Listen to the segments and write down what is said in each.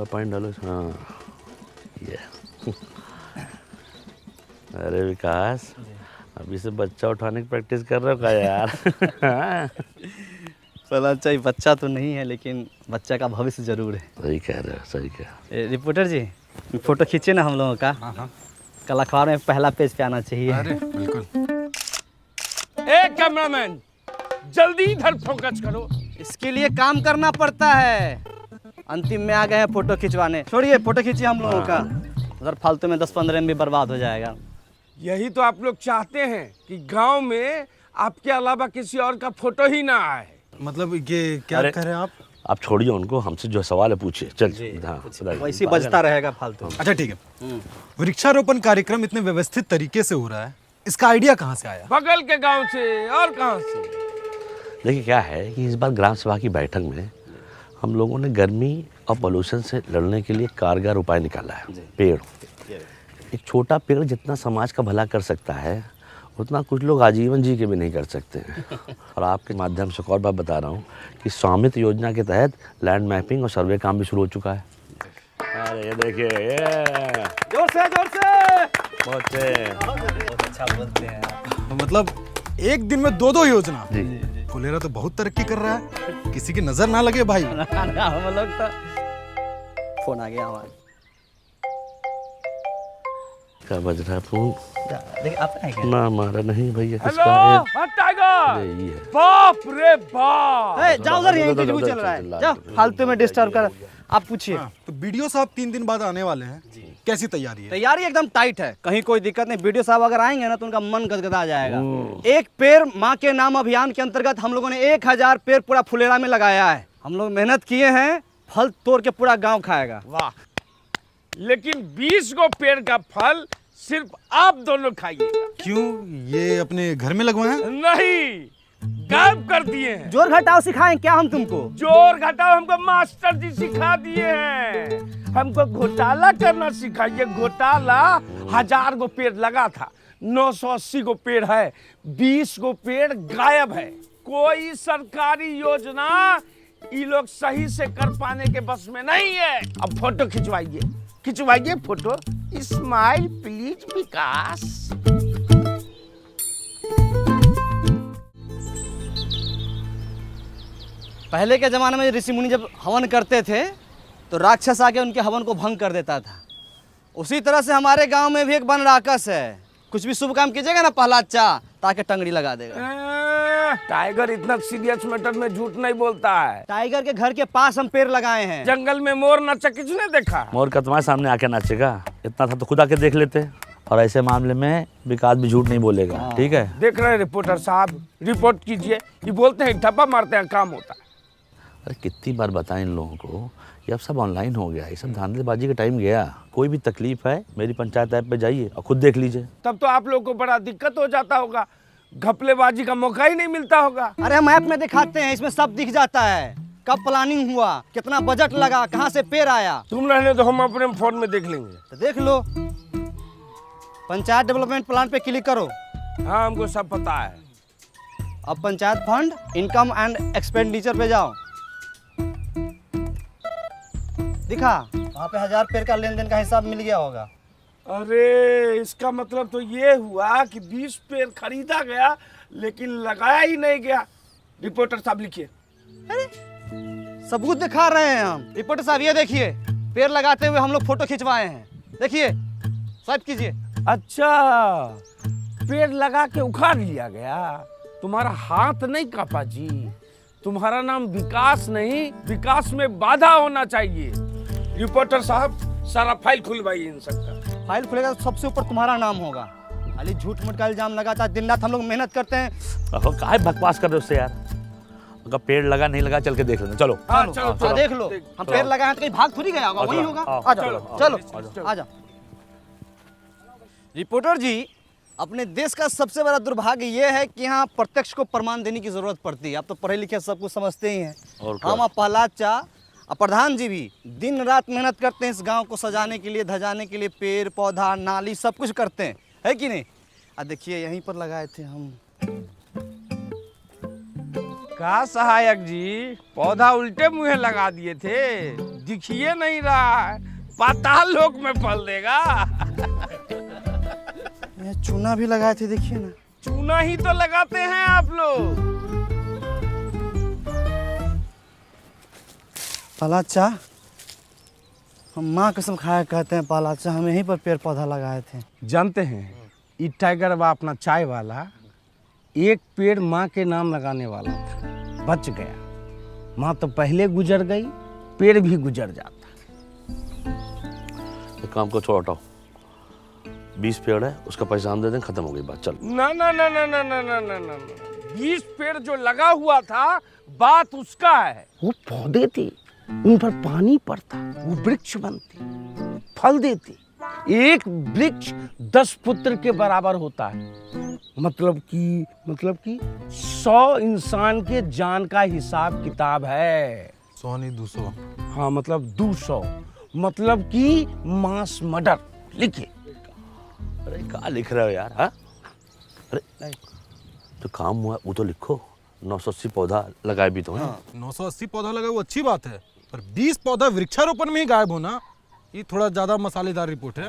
थोड़ा पानी डालो। हाँ ये अरे विकास, अभी से बच्चा उठाने की प्रैक्टिस कर रहे हो क्या यार? चला चाहिए, बच्चा तो नहीं है लेकिन बच्चा का भविष्य जरूर है। सही कह रहे हो, सही कह। रिपोर्टर जी, फोटो खींचे ना हम लोगों का। हाँ। कल अखबार में पहला पेज पे आना चाहिए। अरे बिल्कुल। ए कैमरामैन, जल्दी इधर फोकस करो। इसके लिए काम करना पड़ता है। अंतिम में आ गए हैं फोटो खिंचवाने। छोड़िए, फोटो खींचिए हम लोगों का। उधर फालतू में 10-15 MB बर्बाद हो जाएगा। यही तो आप लोग चाहते हैं कि गांव में आपके अलावा किसी और का फोटो ही ना आए। मतलब ये क्या कह रहे हैं आप छोड़िए उनको, हमसे जो सवाल है पूछिए। चल हाँ, वैसे बजता रहेगा फालतू। अच्छा ठीक है। वृक्षारोपण कार्यक्रम इतने व्यवस्थित तरीके से हो रहा है, इसका आइडिया कहाँ से आया? बगल के गांव से और कहां से। देखिए क्या है कि इस बार ग्राम सभा की बैठक में हम लोगों ने गर्मी और पोल्यूशन से लड़ने के लिए कारगर उपाय निकाला है। पेड़, एक छोटा पेड़ जितना समाज का भला कर सकता है उतना कुछ लोग आजीवन जी के भी नहीं कर सकते हैं। और आपके माध्यम से एक और बात बता रहा हूँ कि स्वामित्व योजना के तहत लैंड मैपिंग और सर्वे काम भी शुरू हो चुका है। अरे ये देखिए, ये जोर से बहुत अच्छा बोलते हैं आप। मतलब एक दिन में 2 योजना। जी। फुलेरा तो बहुत तरक्की कर रहा है, किसी की नजर ना लगे भाई। हम लोग तो फोन आ गया हमारा। क्या बज रहा है फोन? देखिए आपका है क्या? ना हमारा नहीं भैया, हेलो किसका है? हाँ, टाइगर। ये है। बाप रे बाप। जाओ उधर, यहीं पे चल रहा है। जाओ, फालतू में डिस्टर्ब कर। आप पूछिए। तो बीडीओ साहब 3 दिन बाद आने वाले हैं, कैसी तैयारी है? तैयारी एकदम टाइट है, कहीं कोई दिक्कत नहीं। वीडियो साहब अगर आएंगे ना तो उनका मन गदगदा जाएगा। एक पेड़ माँ के नाम अभियान के अंतर्गत हम लोगों ने 1000 पेड़ पूरा फुलेरा में लगाया है। हम लोग मेहनत किए हैं, फल तोड़ के पूरा गांव खाएगा। वाह, लेकिन 20 गो पेड़ का फल सिर्फ आप दोनों खाइएगा। क्यों, ये अपने घर में लगवाए हैं? नहीं, गायब कर दिए हैं। जोर घटाओ सिखाएं क्या हम तुमको? जोर घटाओ हमको मास्टर जी सिखा दिए हैं। हमको घोटाला करना सिखाइए। घोटाला 1000 गो पेड़ लगा था, 980 गो पेड़ है, 20 गो पेड़ गायब है। कोई सरकारी योजना ये लोग सही से कर पाने के बस में नहीं है। अब फोटो खिंचवाइए फोटो। स्माइल प्लीज विकास। पहले के जमाने में ऋषि मुनि जब हवन करते थे तो राक्षस आके उनके हवन को भंग कर देता था। उसी तरह से हमारे गांव में भी एक वन राक्षस है। कुछ भी शुभ काम कीजिएगा ना, पहला चा ताकि टंगड़ी लगा देगा। टाइगर इतना सीरियस मैटर में झूठ नहीं बोलता है। टाइगर के घर के पास हम पेड़ लगाए हैं। जंगल में मोर नाचा किसने देखा? मोर का तुम्हारे सामने आके नाचेगा? इतना था तो खुद आके देख लेते। और ऐसे मामले में विकास भी झूठ नहीं बोलेगा। ठीक है, देख रहे हैं रिपोर्टर साहब, रिपोर्ट कीजिए। ये बोलते हैं ठप्पा मारते हैं, काम होता है। अरे कितनी बार बताएं इन लोगों को, ये अब सब ऑनलाइन हो गया, ये सब धांधलेबाजी का टाइम गया। कोई भी तकलीफ है मेरी पंचायत ऐप पे जाइए और खुद देख लीजिए। तब तो आप लोग को बड़ा दिक्कत हो जाता होगा, घपलेबाजी का मौका ही नहीं मिलता होगा। अरे हम ऐप में दिखाते हैं, इसमें सब दिख जाता है। कब प्लानिंग हुआ, कितना बजट लगा, कहाँ से पेड़ आया। तुम रहने तो हम अपने फोन में देख लेंगे। तो देख लो, पंचायत डेवलपमेंट प्लान पे क्लिक करो। हाँ, हमको सब पता है। अब panchayat fund income and expenditure पे जाओ। दिखा, वहाँ पे 1000 पेड़ का लेन देन का हिसाब मिल गया होगा। अरे इसका मतलब तो ये हुआ कि 20 पेड़ खरीदा गया लेकिन लगाया ही नहीं गया। रिपोर्टर साहब लिखिए। अरे सबूत दिखा रहे हैं हम। रिपोर्टर साहब ये देखिए, पेड़ लगाते हुए हम लोग फोटो खिंचवाए हैं। देखिए, स्वाइप कीजिए। अच्छा, पेड़ लगा के उखाड़ लिया गया। तुम्हारा हाथ नहीं कापा जी। तुम्हारा नाम विकास नहीं, विकास में बाधा होना चाहिए। रिपोर्टर साहब, सारा फाइल खुलवाइए इन सबका। फाइल खुलेगा तो सबसे ऊपर तुम्हारा नाम होगा। खाली झूठ मूठ का इल्जाम लगाता है। दिन रात हम लोग मेहनत करते हैं। काहे बकवास कर रहे हो उससे यार? अगर पेड़ लगा नहीं लगा चल के देख लेना। चलो हाँ, चलो देख लो। हम पेड़ लगाए हैं तो कहीं भाग थोड़ी गया होगा, वही होगा। आ जाओ, चलो आ जाओ। रिपोर्टर जी, अपने देश का सबसे बड़ा दुर्भाग्य ये है कि यहाँ प्रत्यक्ष को प्रमाण देने की जरूरत पड़ती है। आप तो पढ़े लिखे सब कुछ समझते ही हैं। हम पहला चा और प्रधान जी भी दिन रात मेहनत करते हैं इस गांव को सजाने के लिए, धजाने के लिए। पेड़ पौधा नाली सब कुछ करते हैं, है कि नहीं? देखिए यहीं पर लगाए थे हम। का सहायक जी, पौधा उल्टे मुँहे लगा दिए थे। दिखिए नहीं रहा है, पाताल लोक में पल देगा। ये चूना भी लगाए थे, देखिए ना। चूना ही तो लगाते हैं आप लोग। पालाचा, हम माँ कसम खाया कहते हैं पालाचा, हम यहीं पर पेड़ पौधा लगाए थे। जानते हैं, ये टाइगर बा अपना चाय वाला एक पेड़ माँ के नाम लगाने वाला था, बच गया। माँ तो पहले गुजर गई, पेड़ भी गुजर जाता। एक काम को छोड़ हटाओ, 20 पेड़ है, उसका पैसा हम दे दें, खत्म हो गई बात, चल। ना ना ना ना ना ना ना ना ना 20 पेड़ जो लगा हुआ था, बात उसका है। वो पौधे थे, उन पर पानी पड़ता, वो वृक्ष बनते, फल देते। एक वृक्ष 10 पुत्र के बराबर होता है। मतलब कि 100 इंसान के जान का हिसाब किताब है। 100 नहीं 200। हाँ मतलब 200, मतलब कि मास मर्डर। लिखिए। अरे क्या लिख रहे हो यार? हाँ, अरे जो काम हुआ वो तो लिखो। 980 पौधा लगाए भी तो हैं। 980 पौधा लगा वो अच्छी बात है, पर 20 पौधा वृक्षारोपण में ही गायब होना, ये थोड़ा ज्यादा मसालेदार रिपोर्ट है।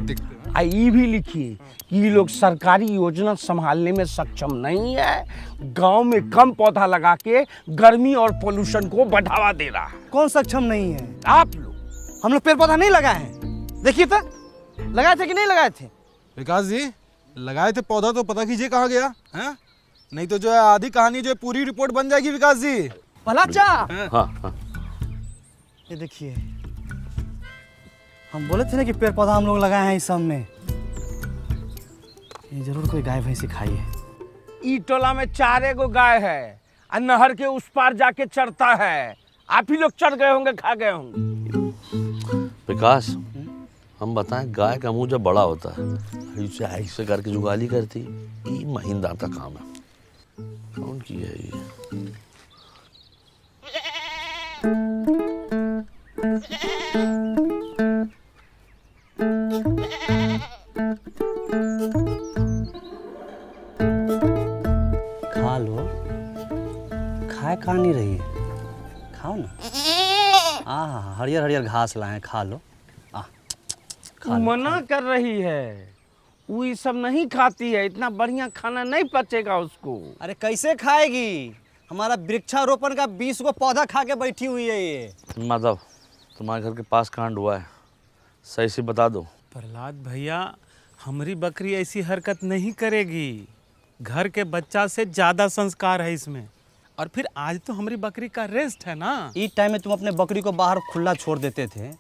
देखते हैं। ये भी लिखिए कि ये लोग सरकारी योजना संभालने में सक्षम नहीं है, गांव में कम पौधा लगा के गर्मी और पोल्यूशन को बढ़ावा दे रहा है। कौन सक्षम नहीं है? आप लोग। हम लोग पेड़ पौधा नहीं लगाए हैं, देखिए तो, लगाए थे कि नहीं लगाए थे? विकास जी, लगाए थे पौधा तो पता कीजिए कहाँ गया है, नहीं तो जो है आधी कहानी जो है पूरी रिपोर्ट बन जाएगी। विकास जी, पालाचा, हाँ, ये देखिए, हम बोले थे ना कि पेड़ पौधा हम लोग लगाए हैं इस सब में। ये जरूर कोई गाय भैंसी खाई है। ई टोला में 4 गो गाय है और नहर के उस पार जाके चरता है। आप ही लोग चढ़ गए होंगे, खा गए होंगे। विकास, हम बताएं, गाय का मुंह जब बड़ा होता है, ऐसे ऐसे करके जुगाली करती, ये महीनदार का काम है। कौन की है ये? खा लो, खाए खा नहीं रही है, खाओ ना। हरियर हरियर घास लाए हैं, खा लो। खा लो, मना कर रही है, वो ये सब नहीं खाती है, इतना बढ़िया खाना नहीं पचेगा उसको। अरे कैसे खाएगी? हमारा वृक्षारोपण का 20 गो पौधा खा के बैठी हुई है ये। माधव, तुम्हारे घर के पास कांड हुआ है, सही से बता दो। प्रहलाद भैया, हमारी बकरी ऐसी हरकत नहीं करेगी। घर के बच्चा से ज्यादा संस्कार है इसमें। और फिर आज तो हमारी बकरी का रेस्ट है ना। इस टाइम में तुम अपने बकरी को बाहर खुला छोड़ देते थे,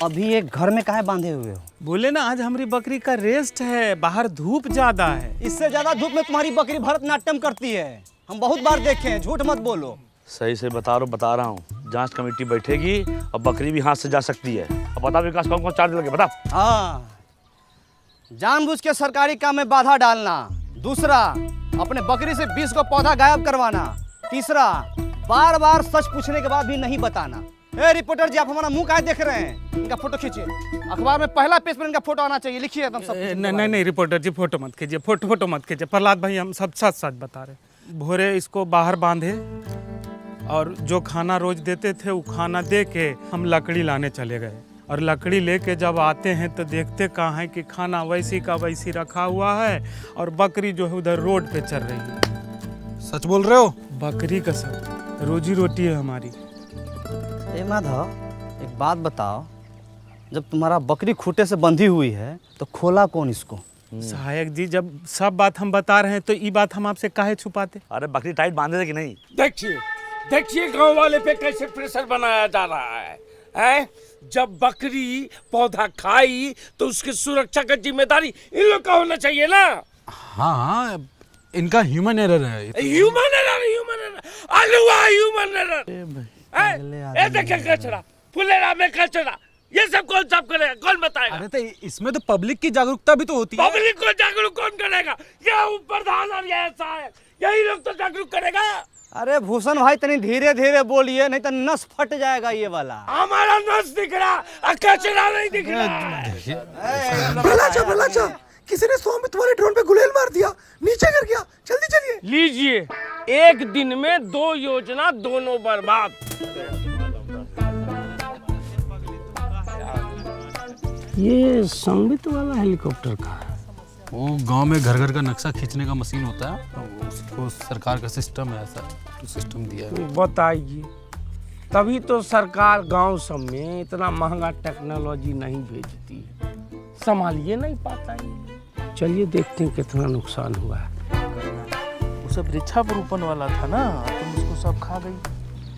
अभी एक घर में काहे बांधे हुए हो? बोले ना आज हमारी बकरी का रेस्ट है, बाहर धूप ज्यादा है। इससे ज्यादा धूप में तुम्हारी बकरी भरतनाट्यम करती है, हम बहुत बार देखे हैं, झूठ मत बोलो। सही से बता रहा हूँ। जांच कमेटी बैठेगी और बकरी भी हाथ से जा सकती है। अब बता विकास, कौन कौन चार्ज लगे, बता। हाँ, जानबूझ के सरकारी काम में बाधा डालना। दूसरा, अपने बकरी से 20 को पौधा गायब करवाना। तीसरा, बार बार सच पूछने के बाद भी नहीं बताना। ए रिपोर्टर जी, आप हमारा मुंह काहे देख रहे हैं? इनका फोटो खींचिए, अखबार में पहला पेज पर इनका फोटो आना चाहिए। लिखिए एकदम सब। नहीं रिपोर्टर जी, फोटो मत खींचिए, फोटो मत खींचिए। प्रहलाद भाई, हम सब सच बता रहे। भोरे इसको बाहर बांधे और जो खाना रोज देते थे वो खाना दे के हम लकड़ी लाने चले गए। और लकड़ी लेके जब आते हैं तो देखते कहाँ है कि खाना वैसी का वैसी रखा हुआ है और बकरी जो है उधर रोड पे चल रही है। सच बोल रहे हो? बकरी का सब रोजी रोटी है हमारी। ए माधव, एक बात बताओ, जब तुम्हारा बकरी खूंटे से बंधी हुई है तो खोला कौन इसको? सहायक जी, जब सब बात हम बता रहे हैं तो ये बात हम आपसे काहे छुपाते? अरे बकरी टाइट बांधे थे कि नहीं? देखिए गांव वाले पे कैसे प्रेशर बनाया जा रहा है, हैं? जब बकरी पौधा खाई तो उसकी सुरक्षा का जिम्मेदारी इन लोग का होना चाहिए ना। हाँ, इनका ह्यूमन एरर है। ह्यूमन एरर, अलुआ ह्यूमन एरर। ए देखिए कचरा, फुलेरा में कचरा, ये सब कौन साफ करेगा, कौन बताएगा? अरे तो इसमें तो पब्लिक की जागरूकता भी तो होती है। पब्लिक को जागरूक कौन करेगा? ये प्रधान और ये सहायक, यही लोग तो जागरूक करेगा। अरे भूषण भाई, तनी धीरे धीरे बोलिए, नहीं तो नस फट जाएगा ये वाला। हमारा नस दिख रहा, कचरा नहीं दिख रहा। भला किसी ने स्वामित्व वाले ड्रोन पे गुलेल मार दिया, नीचे गिर गया, जल्दी चलिए। लीजिए, एक दिन में 2 योजना, दोनों बर्बाद। ये संबित वाला हेलीकॉप्टर कहाँ है? वो गांव में घर घर का नक्शा खींचने का मशीन होता है, वो उसको सरकार का सिस्टम है, ऐसा तो सिस्टम दिया है। बताइए, तभी तो सरकार गांव सब में इतना महंगा टेक्नोलॉजी नहीं भेजती है, संभालिए नहीं पाता है। चलिए देखते हैं कितना नुकसान हुआ है। वो सब वृक्षारोपण वाला था ना, तुम उसको सब खा गई,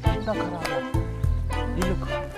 कितना खराब है। ये लो।